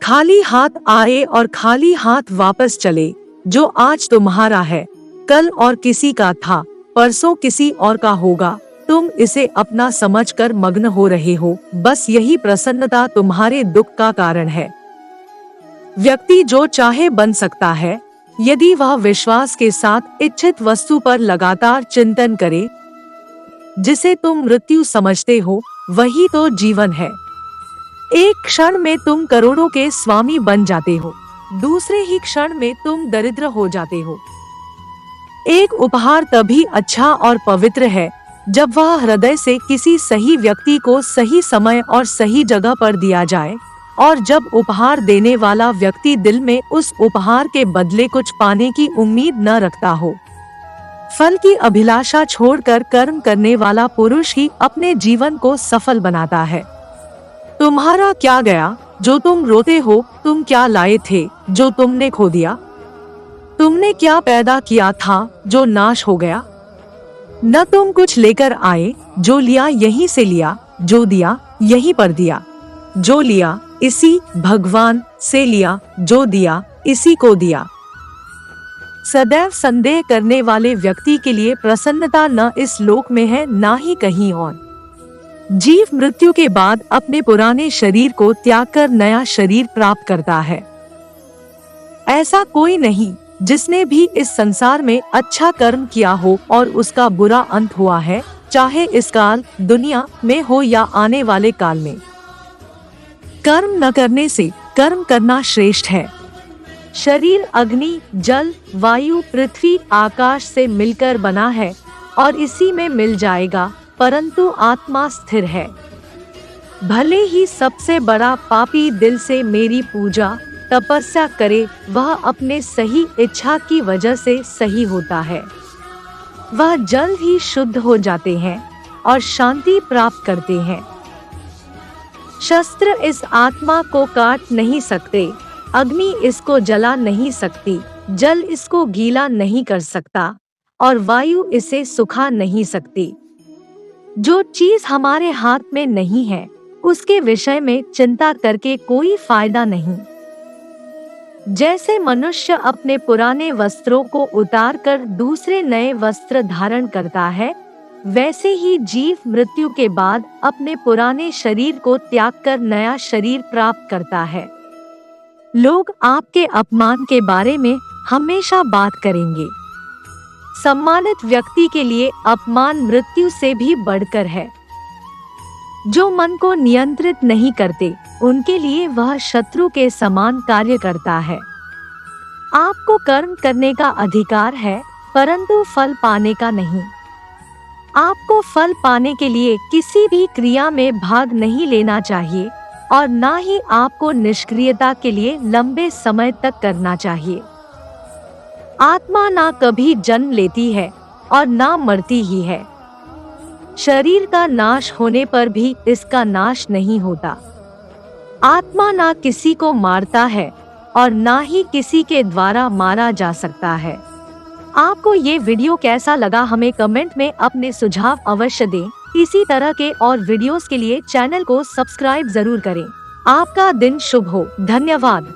खाली हाथ आए और खाली हाथ वापस चले। जो आज तुम्हारा है, कल और किसी का था, परसों किसी और का होगा। तुम इसे अपना समझकर मग्न हो रहे हो। बस यही प्रसन्नता तुम्हारे दुख का कारण है। व्यक्ति जो चाहे बन सकता है, यदि वह विश्वास के साथ इच्छित वस्तु पर लगातार चिंतन करे। जिसे तुम मृत्यु समझते हो, वही तो जीवन है। एक क्षण में तुम करोड़ों के स्वामी बन जाते हो, दूसरे ही क्षण में तुम दरिद्र हो जाते हो। एक उपहार तभी अच्छा और पवित्र है जब वह हृदय से किसी सही व्यक्ति को सही समय और सही जगह पर दिया जाए, और जब उपहार देने वाला व्यक्ति दिल में उस उपहार के बदले कुछ पाने की उम्मीद न रखता हो। फल की अभिलाषा छोड़कर कर्म करने वाला पुरुष ही अपने जीवन को सफल बनाता है। तुम्हारा क्या गया जो तुम रोते हो? तुम क्या लाए थे जो तुमने खो दिया? तुमने क्या पैदा किया था जो नाश हो गया? न तुम कुछ लेकर आए, जो लिया यहीं से लिया, जो दिया यहीं पर दिया। जो लिया इसी भगवान से लिया, जो दिया इसी को दिया। सदैव संदेह करने वाले व्यक्ति के लिए प्रसन्नता न इस लोक में है, ना ही कहीं और। जीव मृत्यु के बाद अपने पुराने शरीर को त्याग कर नया शरीर प्राप्त करता है। ऐसा कोई नहीं जिसने भी इस संसार में अच्छा कर्म किया हो और उसका बुरा अंत हुआ है, चाहे इस काल दुनिया में हो या आने वाले काल में। कर्म न करने से कर्म करना श्रेष्ठ है। शरीर अग्नि, जल, वायु, पृथ्वी, आकाश से मिलकर बना है और इसी में मिल जाएगा, परंतु आत्मा स्थिर है। भले ही सबसे बड़ा पापी दिल से मेरी पूजा तपस्या करे, वह अपने सही इच्छा की वजह से सही होता है। वह जल्द ही शुद्ध हो जाते हैं और शांति प्राप्त करते हैं। शस्त्र इस आत्मा को काट नहीं सकते, अग्नि इसको जला नहीं सकती, जल इसको गीला नहीं कर सकता और वायु इसे सुखा नहीं सकती। जो चीज हमारे हाथ में नहीं है, उसके विषय में चिंता करके कोई फायदा नहीं। जैसे मनुष्य अपने पुराने वस्त्रों को उतारकर दूसरे नए वस्त्र धारण करता है, वैसे ही जीव मृत्यु के बाद अपने पुराने शरीर को त्याग कर नया शरीर प्राप्त करता है। लोग आपके अपमान के बारे में हमेशा बात करेंगे। सम्मानित व्यक्ति के लिए अपमान मृत्यु से भी बढ़कर है। जो मन को नियंत्रित नहीं करते, उनके लिए वह शत्रु के समान कार्य करता है। आपको कर्म करने का अधिकार है, परंतु फल पाने का नहीं। आपको फल पाने के लिए किसी भी क्रिया में भाग नहीं लेना चाहिए और ना ही आपको निष्क्रियता के लिए लंबे समय तक करना चाहिए। आत्मा ना कभी जन्म लेती है और ना मरती ही है। शरीर का नाश होने पर भी इसका नाश नहीं होता। आत्मा ना किसी को मारता है और ना ही किसी के द्वारा मारा जा सकता है। आपको ये वीडियो कैसा लगा हमें कमेंट में अपने सुझाव अवश्य दें। इसी तरह के और वीडियोस के लिए चैनल को सब्सक्राइब जरूर करें। आपका दिन शुभ हो। धन्यवाद।